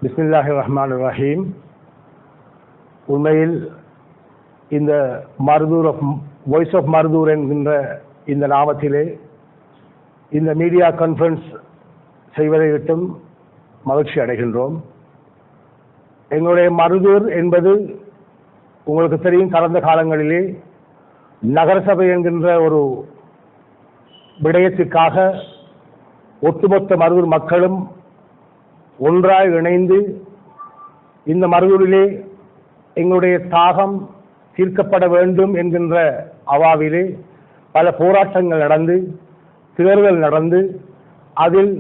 பிஸ்மில்லாஹிர்ரஹ்மானிர்ரஹீம். உண்மையில் இந்த voice of Maruthur என்கின்ற இந்த நாமத்திலே இந்த மீடியா கான்ஃபரன்ஸ் செய்வதை விட்டும் மகிழ்ச்சி அடைகின்றோம். எங்களுடைய மருதூர் என்பது உங்களுக்கு தெரியும், கடந்த காலங்களிலே நகரசபை என்கின்ற ஒரு விடயத்திற்காக ஒட்டுமொத்த மருதூர் மக்களும் ஒன்றாய் இணைந்து இந்த மருதூரிலே எங்களுடைய தாகம் தீர்க்கப்பட வேண்டும் என்கின்ற அவாவிலே பல போராட்டங்கள் நடந்து, தேர்தல் நடந்து, அதில்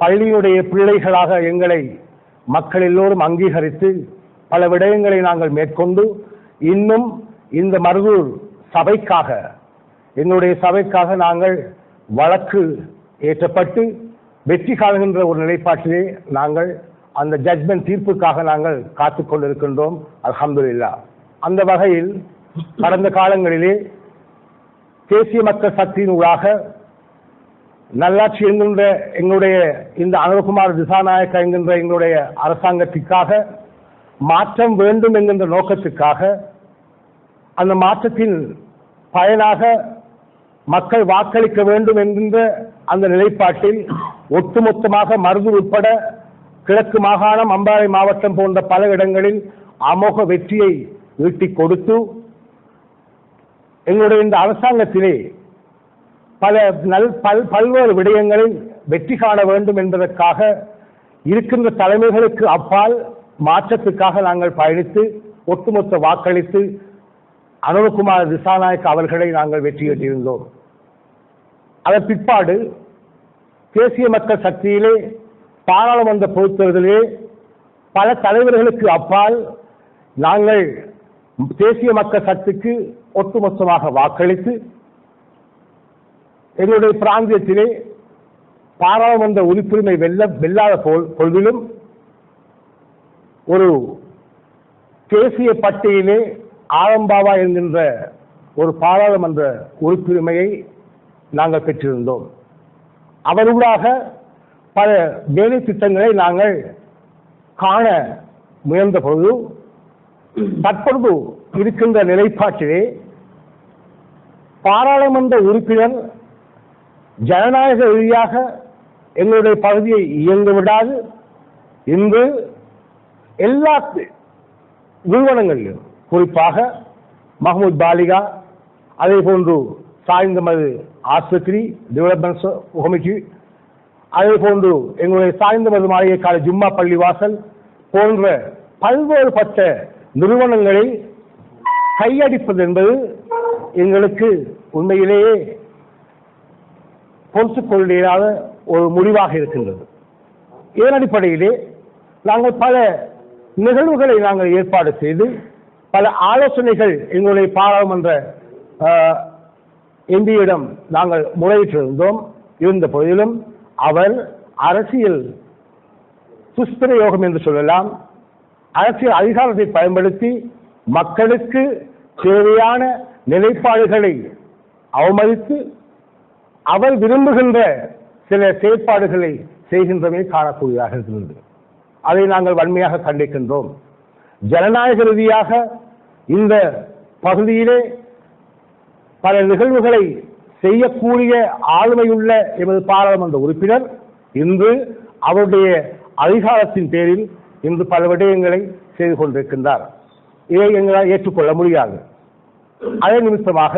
பள்ளியுடைய பிள்ளைகளாக எங்களை மக்கள் எல்லோரும் அங்கீகரித்து பல விடயங்களை நாங்கள் மேற்கொண்டு இன்னும் இந்த மருதூர் சபைக்காக, எங்களுடைய சபைக்காக நாங்கள் வழக்கு ஏற்றப்பட்டு வெற்றி காணுகின்ற ஒரு நிலைப்பாட்டிலே நாங்கள் அந்த ஜட்மெண்ட் தீர்ப்புக்காக நாங்கள் காத்துக் கொண்டிருக்கின்றோம். அல்ஹம்துலில்லாஹ். அந்த வகையில் கடந்த காலங்களிலே தேசிய மக்கள் சக்தியின் ஊடாக நல்லாட்சி என்கின்ற எங்களுடைய இந்த அனுரகுமார் திசாநாயக்க என்கின்ற எங்களுடைய அரசாங்கத்திற்காக மாற்றம் வேண்டும் என்கின்ற நோக்கத்துக்காக, அந்த மாற்றத்தின் பயனாக மக்கள் வாக்களிக்க வேண்டும் என்கின்ற அந்த நிலைப்பாட்டில் ஒட்டுமொத்தமாக மருதூர் உட்பட கிழக்கு மாகாணம், அம்பாறை மாவட்டம் போன்ற பல இடங்களில் அமோக வெற்றியை ஈட்டிக் கொடுத்து எங்களுடைய இந்த அரசாங்கத்திலே பல்வேறு விடயங்களில் வெற்றி காண வேண்டும் என்பதற்காக இருக்கின்ற தலைமைகளுக்கு அப்பால் மாற்றத்துக்காக நாங்கள் பயணித்து ஒட்டுமொத்த வாக்களித்து அனுரகுமார் திசாநாயக்க அவர்களை நாங்கள் வெற்றியேற்றிருந்தோம். அதன் பிற்பாடு தேசிய மக்கள் சக்தியிலே பாராளுமன்ற பொதுத் தேர்தலிலே பல தலைவர்களுக்கு அப்பால் நாங்கள் தேசிய மக்கள் சக்திக்கு ஒட்டுமொத்தமாக வாக்களித்து எங்களுடைய பிராந்தியத்திலே பாராளுமன்ற உறுப்புரிமை வெல்லாத பொழுதிலும் ஒரு தேசிய பட்டியலே ஆலம்பாவா என்கின்ற ஒரு பாராளுமன்ற உறுப்புரிமையை நாங்கள் பெற்றிருந்தோம். அவர்களாக பல வேலை திட்டங்களை நாங்கள் காண முயன்ற பொழுது தற்பொழுது இருக்கின்ற நிலைப்பாட்டிலே பாராளுமன்ற உறுப்பினர் ஜனநாயக ரீதியாக எங்களுடைய பகுதியை இயங்க விடாது இன்று எல்லா நிறுவனங்களிலும், குறிப்பாக மஹமூத் பாலிகா, அதே போன்று சாய்ந்தமது ஆஸ்பத்திரி டெவலப்மெண்ட் கமிட்டி, அதே போன்று எங்களுடைய சாய்ந்தமது மாளிகை கால ஜும்மா பள்ளிவாசல் போன்ற பல்வேறுபட்ட நிறுவனங்களை கையடிப்பது என்பது எங்களுக்கு உண்மையிலேயே பொறுத்துக் கொள்ளாத ஒரு முடிவாக இருக்கின்றது. இதன் அடிப்படையிலே நாங்கள் பல நிகழ்வுகளை நாங்கள் ஏற்பாடு செய்து பல ஆலோசனைகள் எங்களுடைய பாராளுமன்ற எம்பியிடம் நாங்கள் முறையிட்டிருந்தோம். இருந்த போதிலும் அவர் அரசியல் துஷ்பிரயோகம் என்று சொல்லலாம், அரசியல் அதிகாரத்தை பயன்படுத்தி மக்களுக்கு தேவையான நிலைப்பாடுகளை அவமதித்து அவர் விரும்புகின்ற சில செயற்பாடுகளை செய்கின்றமை காணக்கூடியதாக இருக்கின்றது. அதை நாங்கள் வன்மையாக கண்டிக்கின்றோம். ஜனநாயக ரீதியாக இந்த பகுதியிலே பல நிகழ்வுகளை செய்யக்கூடிய ஆளுமையுள்ள எமது பாராளுமன்ற உறுப்பினர் இன்று அவருடைய அதிகாரத்தின் பேரில் இன்று பல விடயங்களை செய்து கொண்டிருக்கின்றார். இதை எங்களால் ஏற்றுக்கொள்ள முடியாது. அதே நிமித்தமாக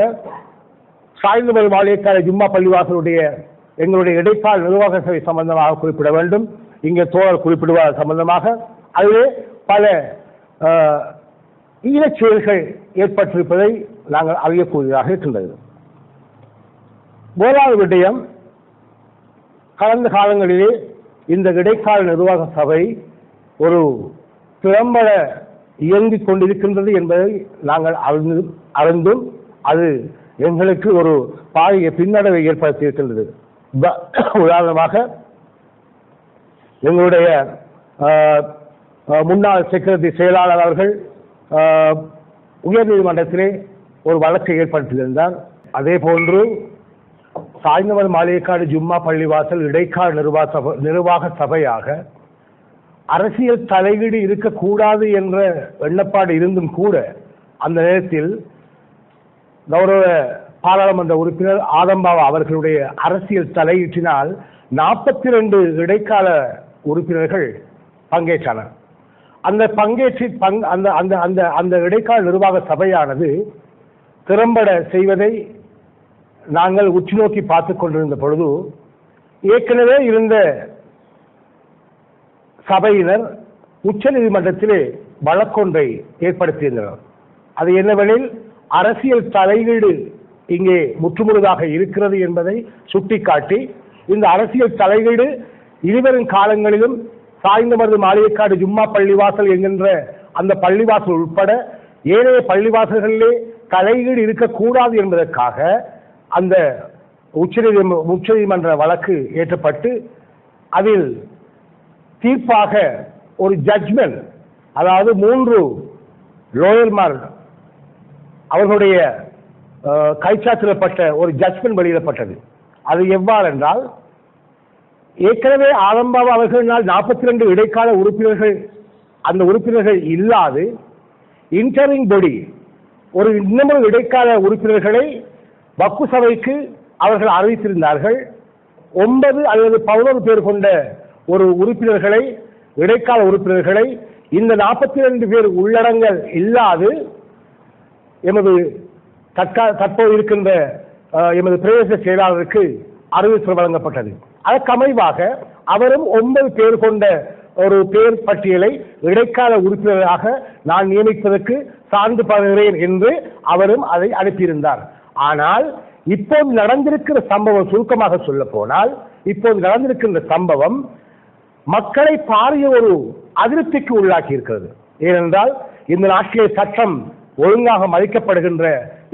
சாய்ந்தமது மாளிகைக்கால ஜும்மா பள்ளிவாசலுடைய எங்களுடைய இடைக்கால நிர்வாக சபை சம்பந்தமாக குறிப்பிட வேண்டும். இங்கே தோழர் குறிப்பிடுவார் சம்பந்தமாக அதிலே பல ஈழச் செயல்கள் ஏற்பட்டிருப்பதை நாங்கள் அறியக்கூடியதாக இருக்கின்றது. முதலாவது விடயம், கடந்த காலங்களிலே இந்த இடைக்கால நிர்வாக சபை ஒரு திறம்பட இயங்கிக் கொண்டிருக்கின்றது என்பதை நாங்கள் அறிந்தும் அது எங்களுக்கு ஒரு பாரிய பின்னடைவை ஏற்படுத்தியிருக்கின்றது. உதாரணமாக எங்களுடைய முன்னாள் செக்ரட்டரி செயலாளர் அவர்கள் உயர்நீதிமன்றத்திலே ஒரு வழக்கை ஏற்படுத்தியிருந்தார். அதே போன்று சாய்ந்தமது மாளிகைக்காடு ஜும்மா பள்ளிவாசல் இடைக்கால நிர்வாக சபையாக அரசியல் தலையீடு இருக்கக்கூடாது என்ற எண்ணப்பாடு இருந்தும் கூட அந்த நேரத்தில் கௌரவ பாராளுமன்ற உறுப்பினர் ஆதம்பாவா அவர்களுடைய அரசியல் தலையீட்டினால் 42 இடைக்கால உறுப்பினர்கள் பங்கேற்றனர். அந்த அந்த இடைக்கால நிர்வாக சபையானது திறம்பட செய்வதை நாங்கள் உற்று நோக்கி பார்த்துக் கொண்டிருந்த பொழுது ஏற்கனவே இருந்த சபையினர் உச்ச நீதிமன்றத்திலே வழக்கொன்றை ஏற்படுத்தியிருந்தனர். அது என்னவெனில் அரசியல் தலையீடு இங்கே முற்றுமுழுதாக இருக்கிறது என்பதை சுட்டிக்காட்டி இந்த அரசியல் தலையீடு இனிவரும் காலங்களிலும் சாய்ந்தமருது மாளிகைக்காடு ஜும்மா பள்ளிவாசல் என்கின்ற அந்த பள்ளிவாசல் உட்பட ஏனைய பள்ளிவாசல்களிலே தலையீடு இருக்கக்கூடாது என்பதற்காக அந்த உச்சநீதிமன்ற வழக்கு ஏற்றப்பட்டு அதில் தீர்ப்பாக ஒரு ஜட்ஜ்மெண்ட், அதாவது 3 லோயர்மார் அவர்களுடைய கைச்சாத்திடப்பட்ட ஒரு ஜட்ஜ்மெண்ட் வெளியிடப்பட்டது. அது எவ்வாறு என்றால், ஏற்கனவே ஆதம்பாவா அவர்களினால் 42 இடைக்கால உறுப்பினர்கள் அந்த உறுப்பினர்கள் இல்லாது இன்டரிங் பாடி ஒரு இன்னமும் இடைக்கால உறுப்பினர்களை வக்ஃபு சபைக்கு அவர்கள் அறிவித்திருந்தார்கள். 9 அல்லது 11 பேர் கொண்ட ஒரு உறுப்பினர்களை, இடைக்கால உறுப்பினர்களை இந்த 42 பேர் உள்ளடங்கல் இல்லாது எமது தற்போது இருக்கின்ற எமது பிரதேச செயலாளருக்கு அறிவிப்பு வழங்கப்பட்டது. அதற்கு அமைவாக அவரும் 9 பேர் கொண்ட ஒரு பேர் பட்டியலை இடைக்கால உறுப்பினராக நான் நியமிப்பதற்கு சார்ந்து படுகிறேன் என்று அவரும் அதை அனுப்பியிருந்தார். ஆனால் இப்போது நடந்திருக்கிற சம்பவம், சுருக்கமாக சொல்ல போனால், இப்போது நடந்திருக்கின்ற சம்பவம் மக்களை பாரிய ஒரு அதிருப்திக்கு உள்ளாக்கி இருக்கிறது. ஏனென்றால் இந்த நாட்டிலே சட்டம் ஒழுங்காக மதிக்கப்படுகின்ற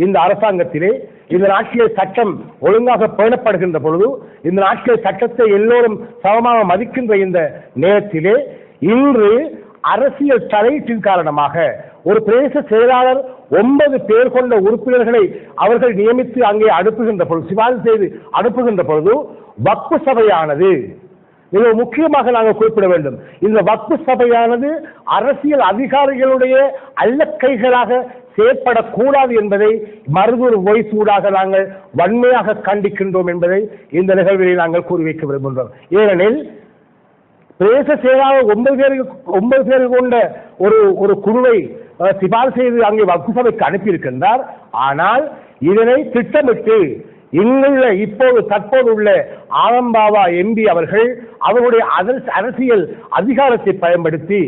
இந்த அரசாங்கத்திலே, இந்த நாட்டிலே சட்டம் ஒழுங்காக பேணப்படுகின்ற பொழுது, இந்த நாட்டிலே சட்டத்தை எல்லோரும் சமமாக மதிக்கின்ற இந்த நேரத்திலே இன்று அரசியல் தலையீட்டின் காரணமாக ஒரு பிரதேச செயலாளர் 9 பேர் கொண்ட உறுப்பினர்களை அவர்கள் நியமித்து அங்கே அனுப்புகின்ற பொழுது, சிபாரிசு செய்து அனுப்புகின்ற பொழுது, வக்ஃபு சபையானது மிக முக்கியமாக நாங்கள் குறிப்பிட வேண்டும், இந்த வக்ஃபு சபையானது அரசியல் அதிகாரிகளுடைய அல்லக்கைகளாக செயற்படக்கூடாது என்பதை மருதூர் வாய்ஸ் ஊடாக நாங்கள் வன்மையாக கண்டிக்கின்றோம் என்பதை இந்த நிகழ்வில் நாங்கள் கூறி வைக்க விரும்புகின்றோம். ஏனெனில் பிரதேச செயலாளர் 9 பேர் கொண்ட ஒரு குழுவை சிபாரிசு செய்து அங்கே வக்ஃபு சபைக்கு அனுப்பியிருக்கின்றார். ஆனால் இதனை திட்டமிட்டு இப்போது தற்போது உள்ள ஆதம்பாவா எம்பி அவர்கள் அவருடைய அரசியல் அதிகாரத்தை பயன்படுத்தி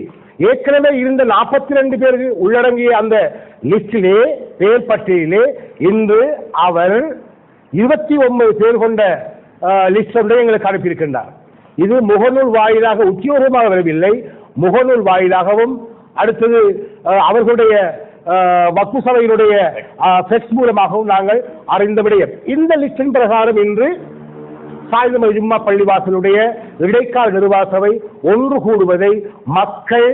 ஏற்கனவே இருந்த 42 பேர் உள்ளடங்கிய அந்த லிஸ்டிலே, பேர் பட்டியலிலே இன்று அவர் 29 பேர் கொண்ட லிஸ்ட் ஒன்றை எங்களுக்கு அனுப்பியிருக்கின்றார். இது முகநூல் வாயிலாக உத்தியோகமாக வரவில்லை, முகநூல் வாயிலாகவும் அடுத்தது அவர்களுடைய வக்ஃபு சபையினுடைய ஃபெக்ஸ் மூலமாகவும் நாங்கள் அறிந்த விடயம். இந்த லிஸ்டின் பிரகாரம் இன்று சாய்ந்தமருது ஜும்மா பள்ளிவாசலுடைய இடைக்கால நிர்வாக சபை ஒன்று கூடுவதை மக்கள்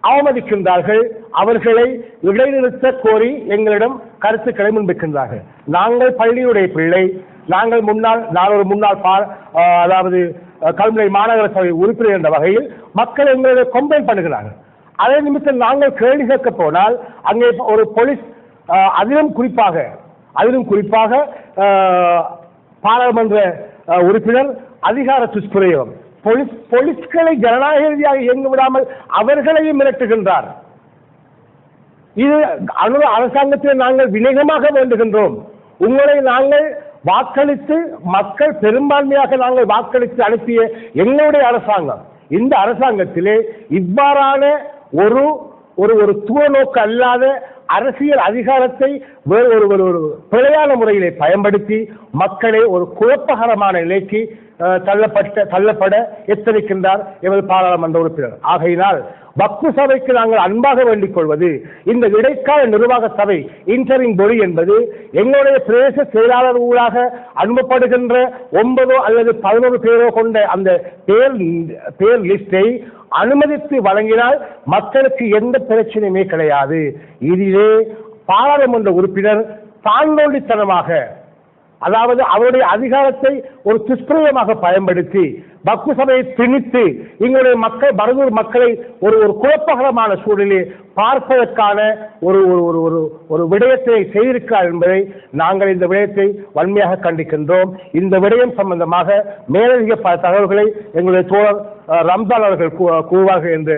அவமதிக்கின்றார்கள். அவர்களை இடைநிறுத்த கோரி எங்களிடம் கருத்துக்களை முன்வைக்கின்றார்கள். நாங்கள் பள்ளியுடைய பிள்ளை, நாங்கள் ஒரு முன்னாள் அதாவது கல்முனை மாநகர சபை உறுப்பினர் என்ற வகையில் மக்கள் எங்களை கம்ப்ளைண்ட் பண்ணுகிறார்கள். அதே நிமிஷம் நாங்கள் கேள்வி கேட்க போனால் அங்கே ஒரு போலீஸ், அதிலும் குறிப்பாக பாராளுமன்ற உறுப்பினர் அதிகார துஷ்பிரயோகம், போலீஸ்களை ஜனநாயக ரீதியாக இயங்க விடாமல் அவர்களையும் மிரட்டுகின்றார். இது அரசாங்கத்தில் நாங்கள் வினயமாக வேண்டுகின்றோம், உங்களை நாங்கள் வாக்களித்து மக்கள் பெரும்பான்மையாக நாங்கள் வாக்களித்து அனுப்பிய எங்களுடைய அரசாங்கம், இந்த அரசாங்கத்திலே இவ்வாறான ஒரு தூரநோக்கு அல்லாத அரசியல் அதிகாரத்தை வேறு ஒரு பிழையான முறையிலே பயன்படுத்தி மக்களை ஒரு குழப்பகரமான நிலைக்கு தள்ளப்பட எத்தனிக்கின்றார் எமது பாராளுமன்ற உறுப்பினர். ஆகையினால் வக்ஃபு சபைக்கு நாங்கள் அன்பாக வேண்டிக் கொள்வது, இந்த இடைக்கால நிர்வாக சபை இன்டரிங் பாடி என்பது எங்களுடைய பிரதேச செயலாளர் ஊடாக அனுப்பப்படுகின்ற 9 அல்லது 11 பேரோ கொண்ட அந்த பேர் லிஸ்டை அனுமதித்து வழங்கினால் மக்களுக்கு எந்த பிரச்சனையுமே கிடையாது. இதிலே பாராளுமன்ற உறுப்பினர் தாண்டோண்டித்தனமாக, அதாவது அவருடைய அதிகாரத்தை ஒரு துஷ்பிரயோகமாக பயன்படுத்தி வக்ஃபு சபையை திணித்து எங்களுடைய மக்கள் மருதூர் மக்களை ஒரு குழப்பகரமான சூழலில் பார்ப்பதற்கான ஒரு ஒரு ஒரு ஒரு விடயத்தை செய்திருக்கிறார் என்பதை நாங்கள் இந்த விடயத்தை வன்மையாக கண்டிக்கின்றோம். இந்த விடயம் சம்பந்தமாக மேலதிக பல தகவல்களை எங்களுடைய தோழர் ரம்ஜான் அவர்கள் கூறுவார்கள் என்ற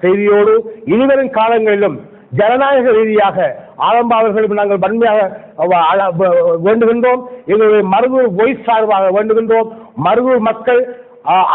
செய்தியோடு இனிவரும் காலங்களிலும் ஜனநாயக ரீதியாக ஆரம்ப அவர்களுக்கு நாங்கள் வன்மையாக வேண்டுகின்றோம். எங்களுடைய மருதூர் வாய்ஸ் சார்பாக வேண்டுகின்றோம். மருதூர் மக்கள்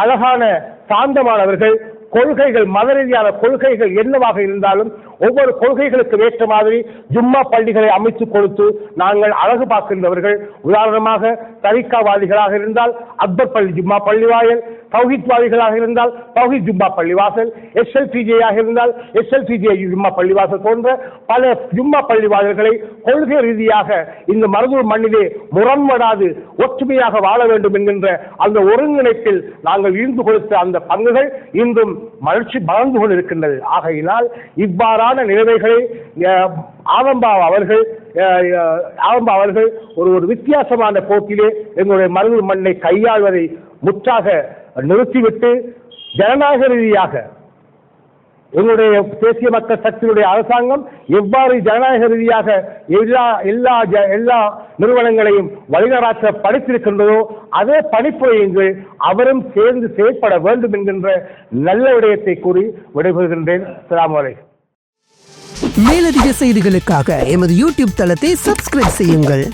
அழகான சாந்தமானவர்கள். கொள்கைகள் மத ரீதியான கொள்கைகள் என்னவாக இருந்தாலும் ஒவ்வொரு கொள்கைகளுக்கு ஏற்ற மாதிரி ஜும்மா பள்ளிகளை அமைத்து கொடுத்து நாங்கள் அழகு பார்க்கின்றவர்கள். உதாரணமாக தரிகாவாதிகளாக இருந்தால் அக்பர் பள்ளி ஜும்மா பள்ளிவாயல், தௌஹீத்வாதிகளாக இருந்தால் தௌஹீத் ஜும்மா பள்ளிவாசல், SLTJ இருந்தால் SLTJ ஜும்மா பள்ளிவாசல் போன்ற பல ஜும்மா பள்ளிவாசல்களை கொள்கை ரீதியாக இந்த மருதூர் மண்ணிலே முரண்படாது ஒற்றுமையாக வாழ வேண்டும் என்கின்ற அந்த ஒருங்கிணைப்பில் நாங்கள் ஈர்ந்து கொடுத்த அந்த பங்குகள் இன்றும் மகிழ்ச்சி வளர்ந்து கொண்டிருக்கின்றது. ஆகையினால் இவ்வாறான நிலைமைகளை ஆரம்பா அவர்கள் ஒரு வித்தியாசமான போக்கிலே எங்களுடைய மருதூர் மண்ணை கையாள்வதை முற்றாக நிறுத்திவிட்டு ஜனநாயக ரீதியாக எங்களுடைய தேசிய மக்கள் சக்தியுடைய அரசாங்கம் எவ்வாறு ஜனநாயக ரீதியாக எல்லா நிறுவனங்களையும் வழிநடாத்த படித்திருக்கின்றதோ அதே படிப்புரையில் அவரும் சேர்ந்து செயற்பட வேண்டும் என்கின்ற நல்ல விடயத்தை கூறி விடைபெறுகின்றேன். அஸ்ஸலாமு அலைக்கும். மேலதிக செய்திகளுக்காக எமது யூடியூப் தளத்தை சப்ஸ்கிரைப் செய்யுங்கள்.